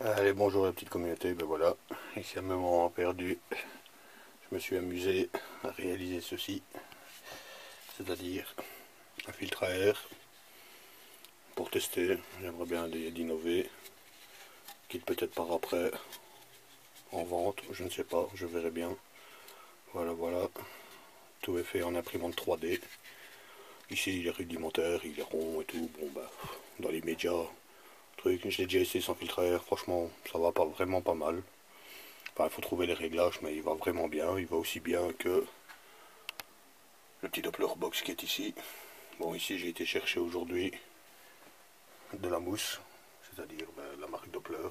Allez, bonjour la petite communauté, ben voilà, ici à un moment perdu, je me suis amusé à réaliser ceci, c'est-à-dire un filtre à air pour tester. J'aimerais bien d'innover, quitte peut-être par après en vente, je ne sais pas, je verrai bien. Voilà, voilà, tout est fait en imprimante 3D. Ici il est rudimentaire, il est rond et tout, bon bah, dans les médias, truc, je l'ai déjà essayé sans filtre à air, franchement ça va pas vraiment pas mal. Enfin, il faut trouver les réglages, mais il va vraiment bien, il va aussi bien que le petit Doppler box qui est ici. Bon, ici j'ai été chercher aujourd'hui de la mousse, c'est-à-dire la marque Doppler.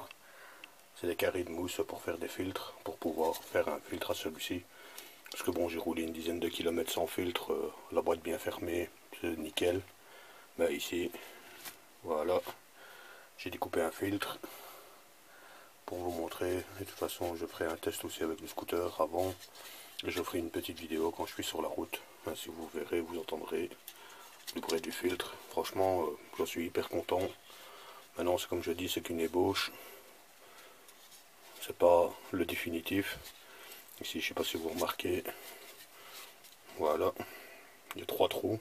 C'est des carrés de mousse pour faire des filtres, pour pouvoir faire un filtre à celui-ci. Parce que bon, j'ai roulé une dizaine de kilomètres sans filtre, la boîte bien fermée, c'est nickel. Mais ici, voilà, j'ai découpé un filtre pour vous montrer. Et de toute façon, je ferai un test aussi avec le scooter avant. Et je ferai une petite vidéo quand je suis sur la route. Ainsi vous verrez, vous entendrez le bruit du filtre. Franchement, j'en suis hyper content. Maintenant, c'est comme je dis, c'est qu'une ébauche. C'est pas le définitif. Ici, je sais pas si vous remarquez. Voilà, il y a 3 trous.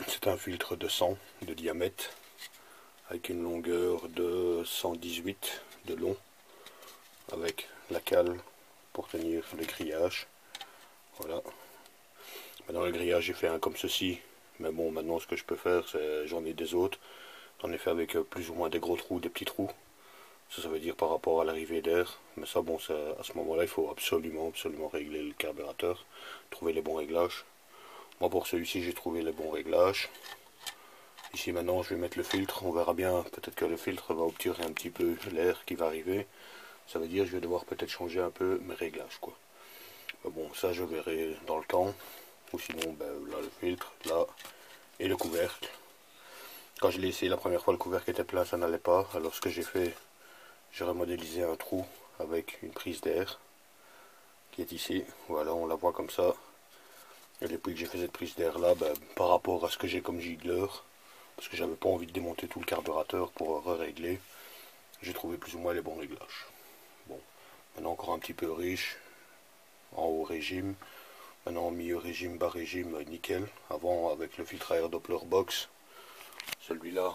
C'est un filtre de 100 de diamètre avec une longueur de 118 de long, avec la cale pour tenir le grillage. Voilà. Maintenant le grillage, j'ai fait un comme ceci. Mais bon, maintenant ce que je peux faire, c'est j'en ai des autres. J'en ai fait avec plus ou moins des gros trous, des petits trous. Ça veut dire par rapport à l'arrivée d'air. Mais ça, bon, à ce moment-là, il faut absolument régler le carburateur. Trouver les bons réglages. Moi, pour celui-ci, j'ai trouvé les bons réglages. Ici, maintenant, je vais mettre le filtre. On verra bien. Peut-être que le filtre va obturer un petit peu l'air qui va arriver. Ça veut dire que je vais devoir peut-être changer un peu mes réglages, quoi. Mais bon, ça, je verrai dans le temps. Ou sinon, ben, là, le filtre, là, et le couvercle. Quand je l'ai essayé la première fois, le couvercle était plein, ça n'allait pas. Alors, ce que j'ai fait, j'ai remodélisé un trou avec une prise d'air qui est ici. Voilà, on la voit comme ça. Et depuis que j'ai fait cette prise d'air là, ben, par rapport à ce que j'ai comme giggler, parce que j'avais pas envie de démonter tout le carburateur pour régler, j'ai trouvé plus ou moins les bons réglages. Bon, maintenant encore un petit peu riche, en haut régime, maintenant en milieu régime, bas régime, nickel. Avant avec le filtre à air Doppler box, celui-là,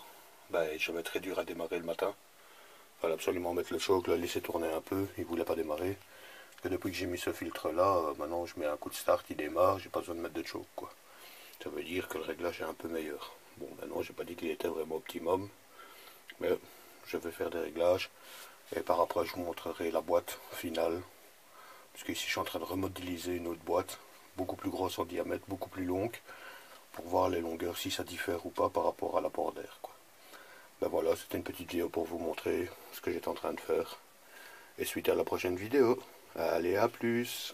ben, je très dur à démarrer le matin. Il fallait absolument mettre le choc, le laisser tourner un peu, il voulait pas démarrer. Que depuis que j'ai mis ce filtre là, maintenant je mets un coup de start, il démarre, j'ai pas besoin de mettre de choc, quoi. Ça veut dire que le réglage est un peu meilleur. Bon, maintenant j'ai pas dit qu'il était vraiment optimum, mais je vais faire des réglages et par après je vous montrerai la boîte finale, parce qu'ici je suis en train de remodéliser une autre boîte, beaucoup plus grosse en diamètre, beaucoup plus longue, pour voir les longueurs, si ça diffère ou pas par rapport à l'apport d'air, quoi. Ben voilà, c'était une petite vidéo pour vous montrer ce que j'étais en train de faire. Et suite à la prochaine vidéo. Allez, à plus.